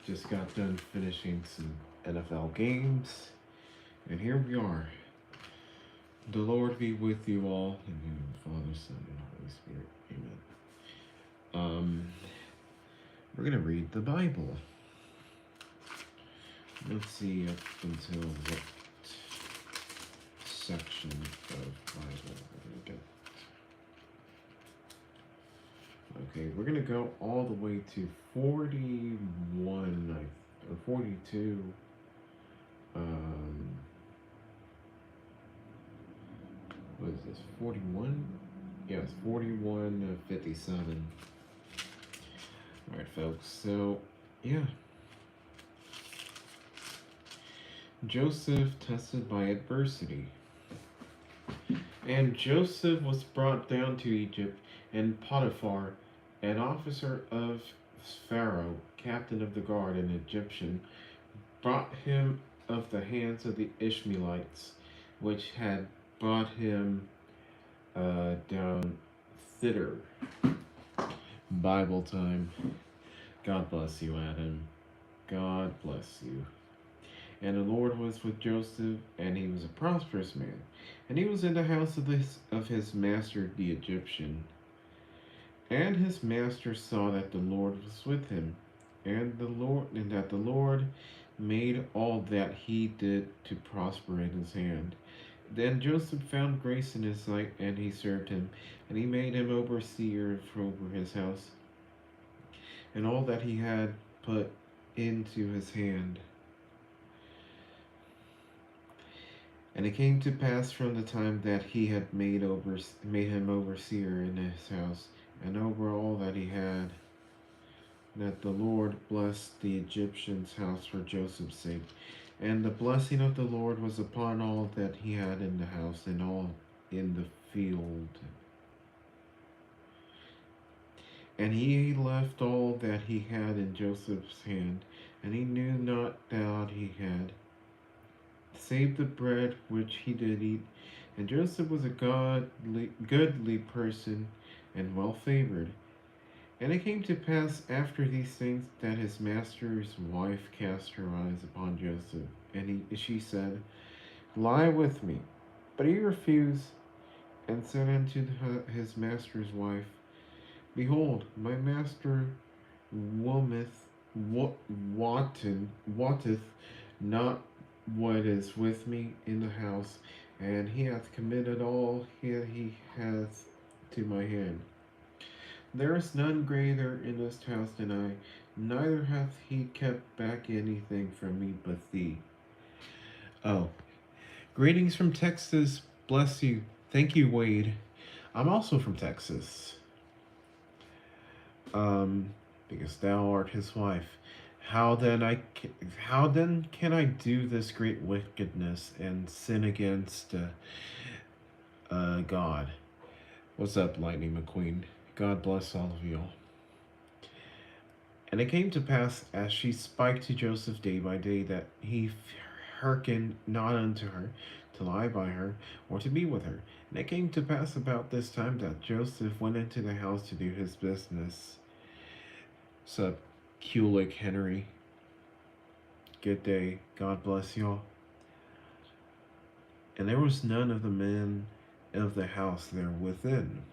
Just got done finishing some NFL games, and here we are. The Lord be with you all, in the name of the Father, Son, and Holy Spirit. Amen. We're gonna read the Bible. Let's see up until what section of Bible we're gonna get. Okay, we're gonna go all the way to 41 or 42. Um, what is this? 41? Yes, 41:57. All right, folks. So, yeah, Joseph tested by adversity. And Joseph was brought down to Egypt, and Potiphar, an officer of Pharaoh, captain of the guard, an Egyptian, brought him of the hands of the Ishmaelites, which had brought him down thither. Bible time. God bless you, Adam. God bless you. And the Lord was with Joseph, and he was a prosperous man. And he was in the house of his master the Egyptian. And his master saw that the Lord was with him, and that the Lord made all that he did to prosper in his hand. Then Joseph found grace in his sight, and he served him, and he made him overseer over his house, and all that he had put into his hand. And it came to pass from the time that he had made him overseer in his house, and over all that he had, that the Lord blessed the Egyptian's house for Joseph's sake. And the blessing of the Lord was upon all that he had in the house and all in the field. And he left all that he had in Joseph's hand, and he knew not that he had, save the bread which he did eat. And Joseph was a goodly person, and well favored. And it came to pass after these things that his master's wife cast her eyes upon Joseph, and she said, Lie with me. But he refused, and said unto his master's wife, Behold, my master wotteth not what is with me in the house, and he hath committed all he hath to my hand. There is none greater in this house than I, neither hath he kept back anything from me but thee. Oh, greetings from Texas. Bless you. Thank you, Wade. I'm also from Texas. Because thou art his wife. How then can I do this great wickedness and sin against God? What's up, Lightning McQueen? God bless all of you all. And it came to pass, as she spake to Joseph day by day, that he hearkened not unto her, to lie by her, or to be with her. And it came to pass about this time that Joseph went into the house to do his business. Sup, Kulik Henry? Good day. God bless y'all. And there was none of the men of the house there within.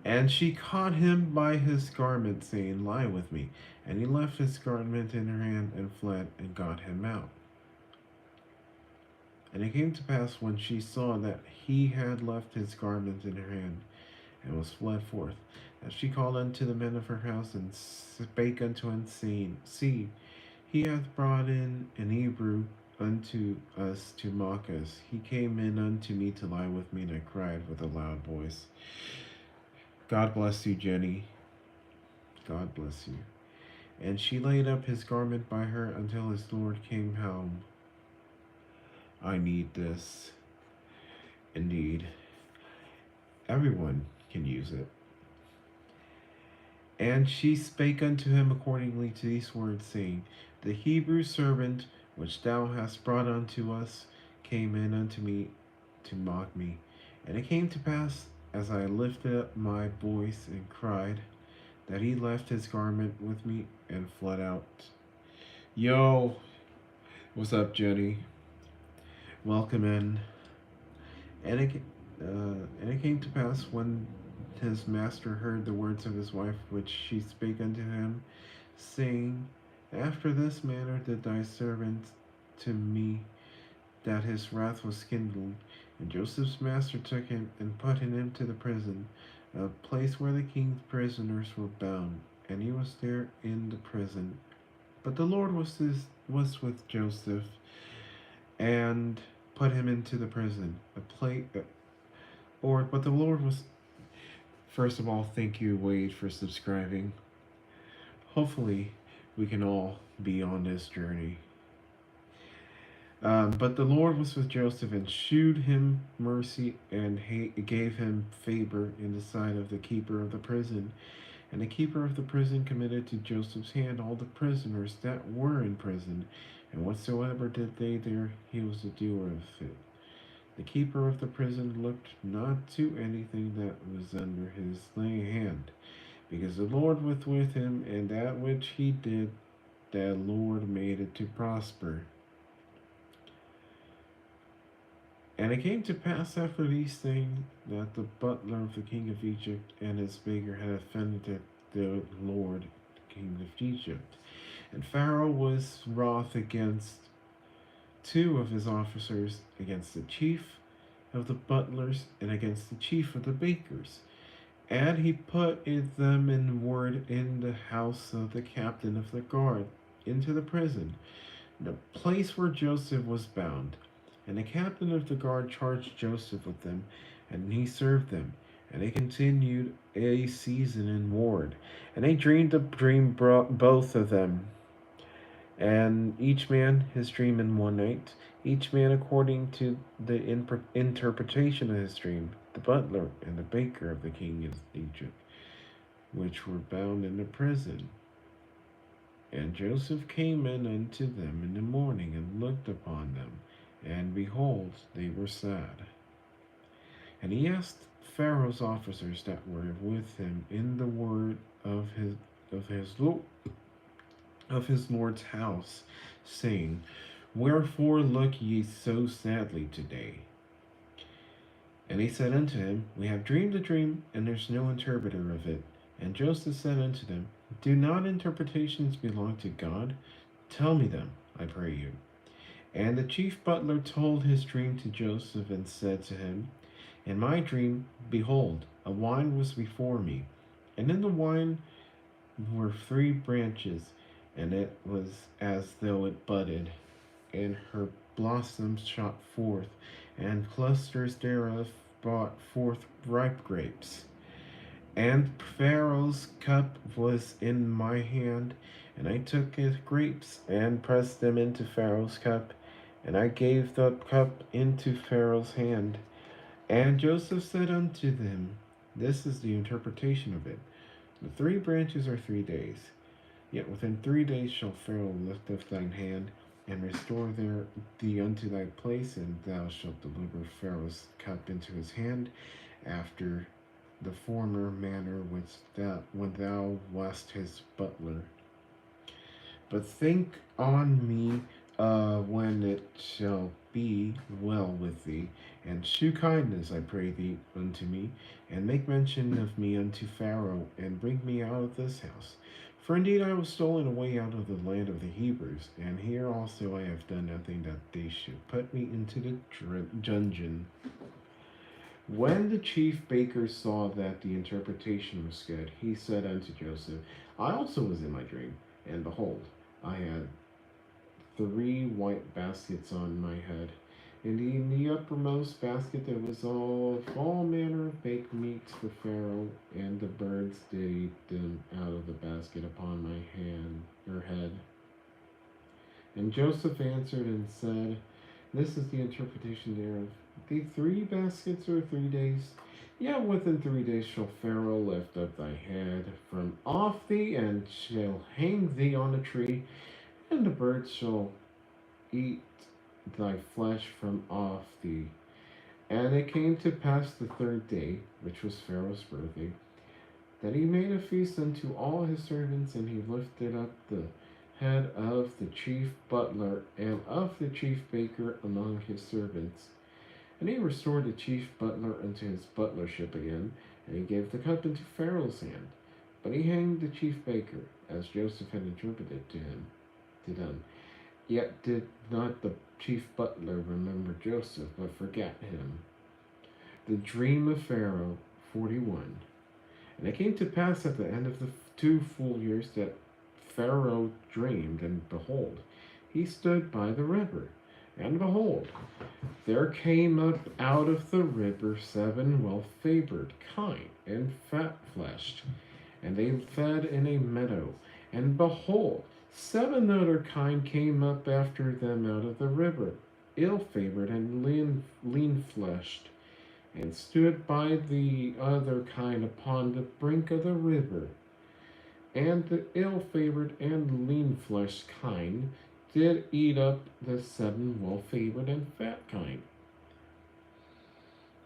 And she caught him by his garment, saying, Lie with me. And he left his garment in her hand, and fled, and got him out. And it came to pass, when she saw that he had left his garment in her hand, and was fled forth, that she called unto the men of her house, and spake unto him, saying, See, he hath brought in an Hebrew unto us to mock us. He came in unto me to lie with me, and I cried with a loud voice. God bless you, Jenny. God bless you. And she laid up his garment by her until his Lord came home. I need this. Indeed. Everyone can use it. And she spake unto him accordingly to these words, saying, The Hebrew servant which thou hast brought unto us came in unto me to mock me. And it came to pass, as I lifted up my voice and cried, that he left his garment with me and fled out. Yo, what's up, Jenny? Welcome in. And it came to pass when his master heard the words of his wife which she spake unto him, saying, After this manner did thy servant to me, that his wrath was kindled. And Joseph's master took him and put him into the prison, a place where the king's prisoners were bound, and he was there in the prison. But the Lord was with Joseph, and put him into the prison, but the Lord was. First of all, thank you, Wade, for subscribing. Hopefully, we can all be on this journey. But the Lord was with Joseph and shewed him mercy and gave him favor in the sight of the keeper of the prison. And the keeper of the prison committed to Joseph's hand all the prisoners that were in prison, and whatsoever did they there, he was a doer of it. The keeper of the prison looked not to anything that was under his hand, because the Lord was with him, and that which he did, the Lord made it to prosper. And it came to pass after these things that the butler of the king of Egypt and his baker had offended the Lord, the king of Egypt. And Pharaoh was wroth against two of his officers, against the chief of the butlers and against the chief of the bakers. And he put them in ward in the house of the captain of the guard, into the prison, the place where Joseph was bound. And the captain of the guard charged Joseph with them, and he served them. And they continued a season in ward. And they dreamed a dream, both of them, and each man his dream in one night, each man according to the interpretation of his dream, the butler and the baker of the king of Egypt, which were bound in the prison. And Joseph came in unto them in the morning, and looked upon them, and behold, they were sad. And he asked Pharaoh's officers that were with him in the word of his lord's house, saying, Wherefore look ye so sadly today? And they said unto him, We have dreamed a dream, and there's no interpreter of it. And Joseph said unto them, Do not interpretations belong to God? Tell me them, I pray you. And the chief butler told his dream to Joseph, and said to him, In my dream, behold, a wine was before me, and in the wine were 3 branches, and it was as though it budded, and her blossoms shot forth, and clusters thereof brought forth ripe grapes. And Pharaoh's cup was in my hand, and I took his grapes, and pressed them into Pharaoh's cup, and I gave the cup into Pharaoh's hand. And Joseph said unto them, This is the interpretation of it. The 3 branches are 3 days. Yet within 3 days shall Pharaoh lift up thine hand, and restore thee unto thy place, and thou shalt deliver Pharaoh's cup into his hand, after the former manner when thou wast his butler. But think on me when it shall be well with thee, and shew kindness, I pray thee, unto me, and make mention of me unto Pharaoh, and bring me out of this house. For indeed I was stolen away out of the land of the Hebrews, and here also I have done nothing that they should put me into the dungeon. When the chief baker saw that the interpretation was good, he said unto Joseph, I also was in my dream, and behold, I had 3 white baskets on my head, and in the uppermost basket there was all manner of baked meats for Pharaoh, and the birds did eat them out of the basket upon my head. And Joseph answered and said, This is the interpretation thereof. The 3 baskets are 3 days. Yet within 3 days shall Pharaoh lift up thy head from off thee, and shall hang thee on a tree, and the birds shall eat thy flesh from off thee. And it came to pass the 3rd day, which was Pharaoh's birthday, Then he made a feast unto all his servants, and he lifted up the head of the chief butler and of the chief baker among his servants. And he restored the chief butler unto his butlership again, and he gave the cup into Pharaoh's hand. But he hanged the chief baker, as Joseph had interpreted to them. Yet did not the chief butler remember Joseph, but forgat him. The dream of Pharaoh 41. And it came to pass at the end of the 2 full years that Pharaoh dreamed, and behold, he stood by the river. And behold, there came up out of the river 7 well-favored kine and fat-fleshed, and they fed in a meadow. And behold, 7 other kine came up after them out of the river, ill-favored and lean-fleshed, and stood by the other kine upon the brink of the river. And the ill-favored and lean-fleshed kine did eat up the 7 well-favored and fat kine.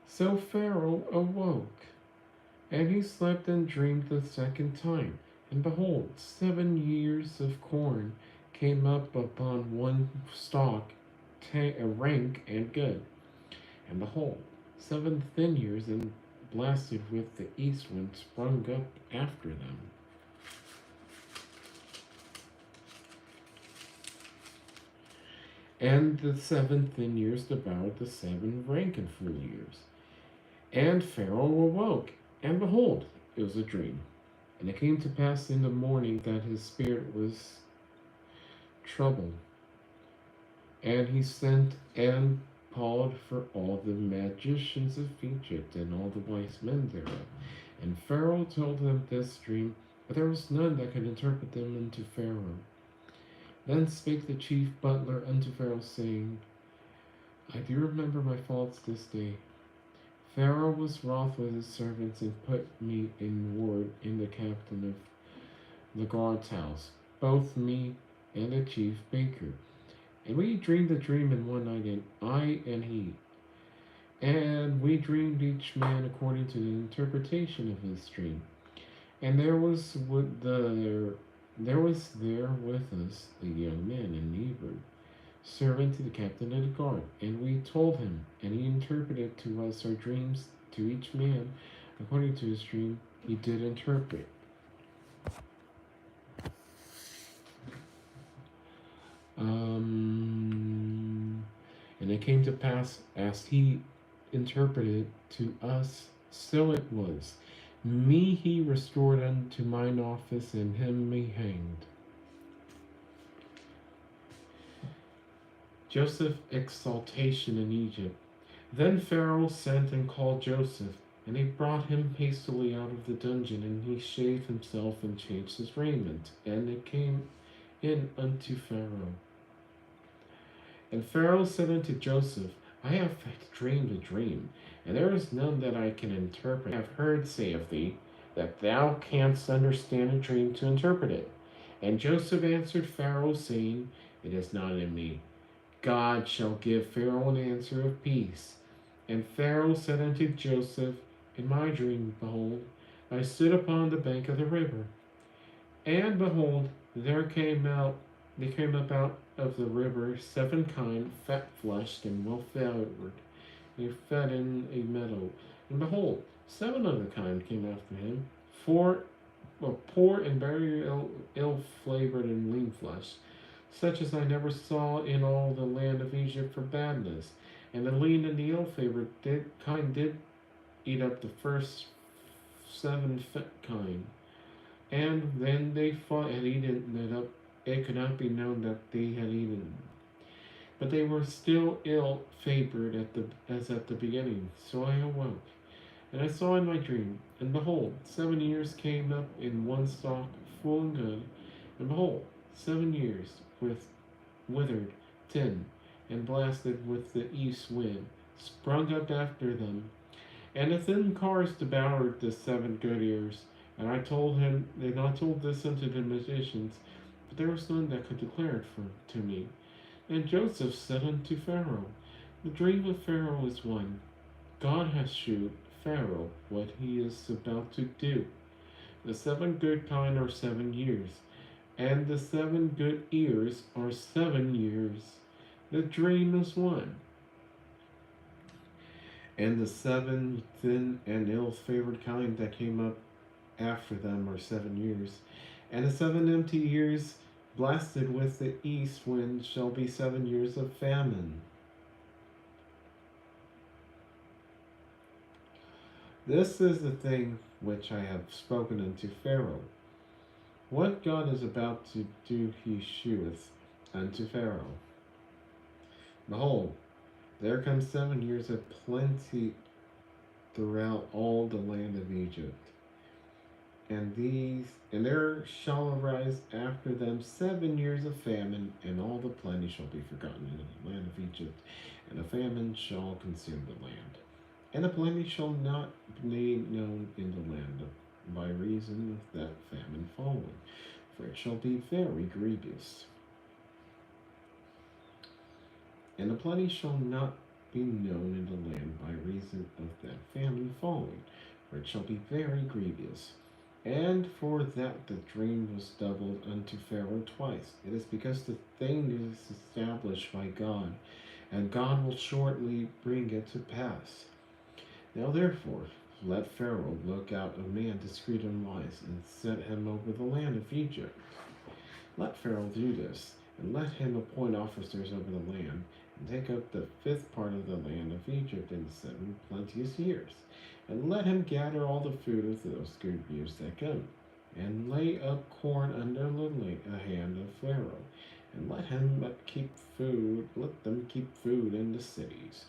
So Pharaoh awoke, and he slept and dreamed the second time. And behold, 7 years of corn came up upon one stalk, rank and good. And behold, 7 thin years and blasted with the east wind sprung up after them. And the 7 thin years devoured the 7 rank and full years. And Pharaoh awoke, and behold, it was a dream. And it came to pass in the morning that his spirit was troubled. And he sent and called for all the magicians of Egypt and all the wise men thereof. And Pharaoh told them this dream, but there was none that could interpret them unto Pharaoh. Then spake the chief butler unto Pharaoh, saying, I do remember my faults this day. Pharaoh was wroth with his servants, and put me in ward in the captain of the guard's house, both me and the chief baker. And we dreamed a dream in one night, and I and he. And we dreamed each man according to the interpretation of his dream. And there was there with us a young man in Hebrew, servant to the captain of the guard. And we told him, and he interpreted to us our dreams, to each man according to his dream he did interpret. And it came to pass, as he interpreted to us, so it was. Me he restored unto mine office, and him me hanged. Joseph's exaltation in Egypt. Then Pharaoh sent and called Joseph, and he brought him hastily out of the dungeon, and he shaved himself and changed his raiment. And it came in unto Pharaoh. And Pharaoh said unto Joseph, I have dreamed a dream, and there is none that I can interpret. I have heard say of thee, that thou canst understand a dream to interpret it. And Joseph answered Pharaoh, saying, It is not in me. God shall give Pharaoh an answer of peace. And Pharaoh said unto Joseph, In my dream, behold, I stood upon the bank of the river. And behold, there came up out of the river 7 kine, fat-fleshed and well-favored. They fed in a meadow. And behold, 7 other kine came after him, poor and very ill-flavored and lean-fleshed, such as I never saw in all the land of Egypt for badness. And the lean and the ill-favored kine did eat up the first 7 fat kine. And then they fought and eaten it up. It could not be known that they had eaten. But they were still ill-favored as at the beginning. So I awoke, and I saw in my dream, and behold, 7 years came up in one stalk, full and good. And behold, 7 years with withered, tin, and blasted with the east wind, sprung up after them. And the thin cars devoured the 7 good years. And I told this unto the magicians, but there was none that could declare it to me. And Joseph said unto Pharaoh, The dream of Pharaoh is one. God has shewed Pharaoh what he is about to do. The 7 good kine are 7 years, and the 7 good ears are 7 years. The dream is one. And the 7 thin and ill-favored kine that came up after them are 7 years. And the 7 empty years blasted with the east wind shall be 7 years of famine. This is the thing which I have spoken unto Pharaoh. What God is about to do he sheweth unto Pharaoh. Behold, there come 7 years of plenty throughout all the land of Egypt. And there shall arise after them 7 years of famine, and all the plenty shall be forgotten in the land of Egypt, and a famine shall consume the land. And the plenty shall not be made known in the land by reason of that famine following, for it shall be very grievous. And the plenty shall not be known in the land by reason of that famine following, for it shall be very grievous. And for that the dream was doubled unto Pharaoh twice. It is because the thing is established by God, and God will shortly bring it to pass. Now therefore, let Pharaoh look out a man discreet and wise, and set him over the land of Egypt. Let Pharaoh do this, and let him appoint officers over the land, and take up the 5th part of the land of Egypt in 7 plenteous years. And let him gather all the food of those good years that come, and lay up corn under the hand of Pharaoh, and let them keep food in the cities.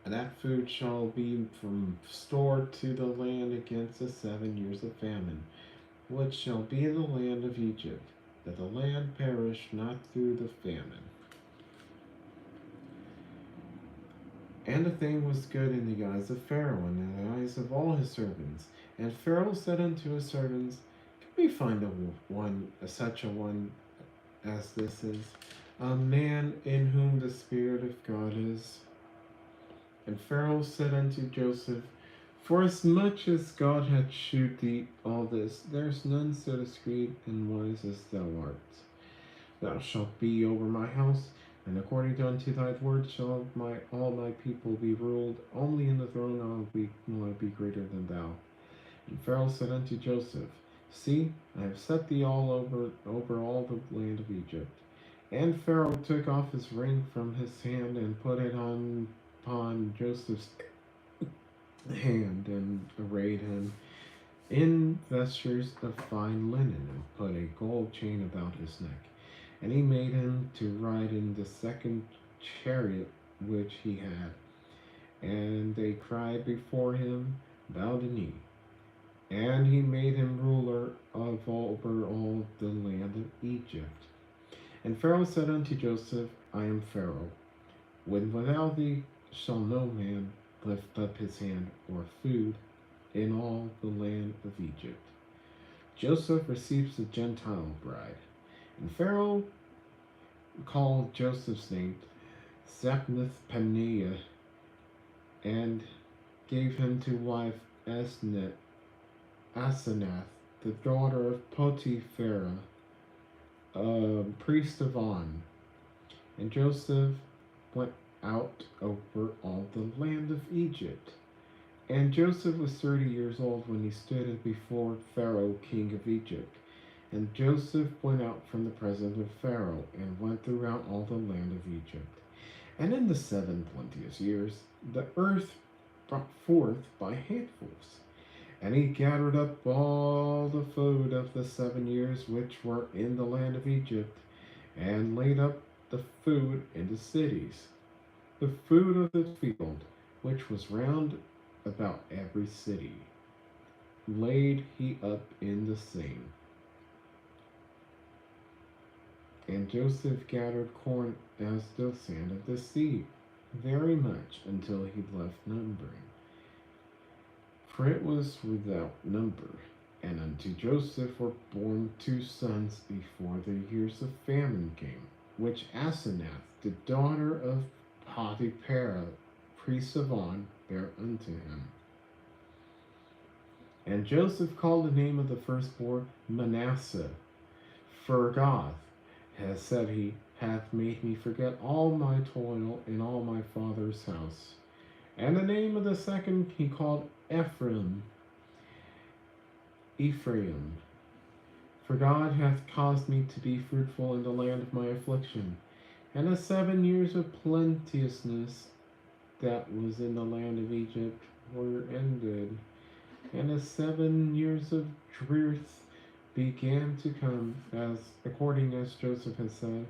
And that food shall be from stored to the land against the 7 years of famine, which shall be in the land of Egypt, that the land perish not through the famine. And the thing was good in the eyes of Pharaoh, and in the eyes of all his servants. And Pharaoh said unto his servants, Can we find such a one as this is, a man in whom the Spirit of God is? And Pharaoh said unto Joseph, Forasmuch as God hath shewed thee all this, there is none so discreet and wise as thou art. Thou shalt be over my house, and according unto thy word shall all my people be ruled. Only in the throne will I be greater than thou. And Pharaoh said unto Joseph, See, I have set thee all over all the land of Egypt. And Pharaoh took off his ring from his hand, and put it upon Joseph's hand, and arrayed him in vestures of fine linen, and put a gold chain about his neck. And he made him to ride in the 2nd chariot which he had. And they cried before him, Bow the knee. And he made him ruler over all the land of Egypt. And Pharaoh said unto Joseph, I am Pharaoh. Without thee shall no man lift up his hand or food in all the land of Egypt. Joseph receives the Gentile bride. And Pharaoh called Joseph's name Zaphnath-Paneah, and gave him to wife Asenath, the daughter of Potipharah, priest of On. And Joseph went out over all the land of Egypt. And Joseph was 30 years old when he stood before Pharaoh, king of Egypt. And Joseph went out from the presence of Pharaoh, and went throughout all the land of Egypt. And in the 7 plenteous years, the earth brought forth by handfuls. And he gathered up all the food of the 7 years which were in the land of Egypt, and laid up the food in the cities. The food of the field, which was round about every city, laid he up in the same. And Joseph gathered corn as the sand of the sea, very much, until he left numbering. For it was without number. And unto Joseph were born 2 sons before the years of famine came, which Asenath, the daughter of Potipharah, priest of On, bare unto him. And Joseph called the name of the firstborn Manasseh, for God has said, He hath made me forget all my toil in all my father's house. And the name of the second he called Ephraim, for God hath caused me to be fruitful in the land of my affliction. And the 7 years of plenteousness that was in the land of Egypt were ended, and the 7 years of drought began to come, as according as Joseph had said,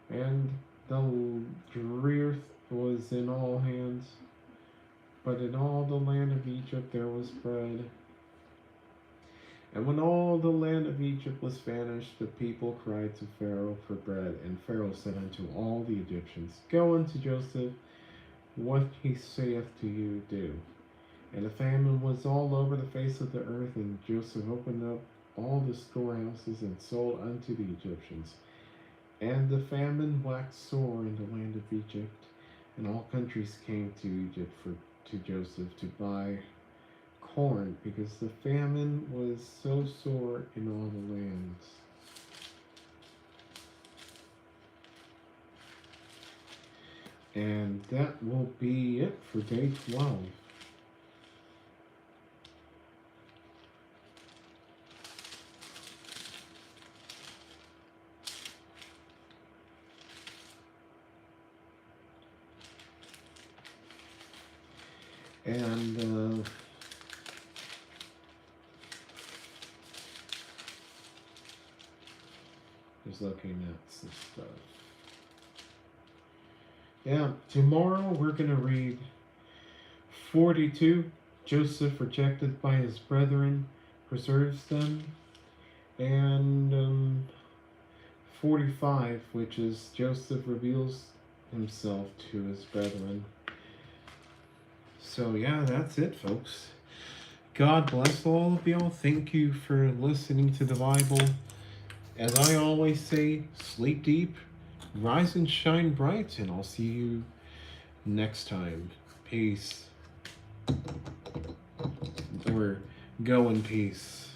and the drought was in all hands, but in all the land of Egypt there was bread. And when all the land of Egypt was famished, the people cried to Pharaoh for bread. And Pharaoh said unto all the Egyptians, Go unto Joseph, what he saith to you, do. And a famine was all over the face of the earth, and Joseph opened up all the storehouses and sold unto the Egyptians. And the famine waxed sore in the land of Egypt, and all countries came to Egypt to Joseph to buy corn, because the famine was so sore in all the lands. And that will be it for day 12. And just looking at some stuff. Yeah, tomorrow we're going to read 42, Joseph rejected by his brethren, preserves them, and 45, which is Joseph reveals himself to his brethren. So yeah, that's it, folks. God bless all of y'all. Thank you for listening to the Bible. As I always say, sleep deep, rise and shine bright, and I'll see you next time. Peace. Or go in peace.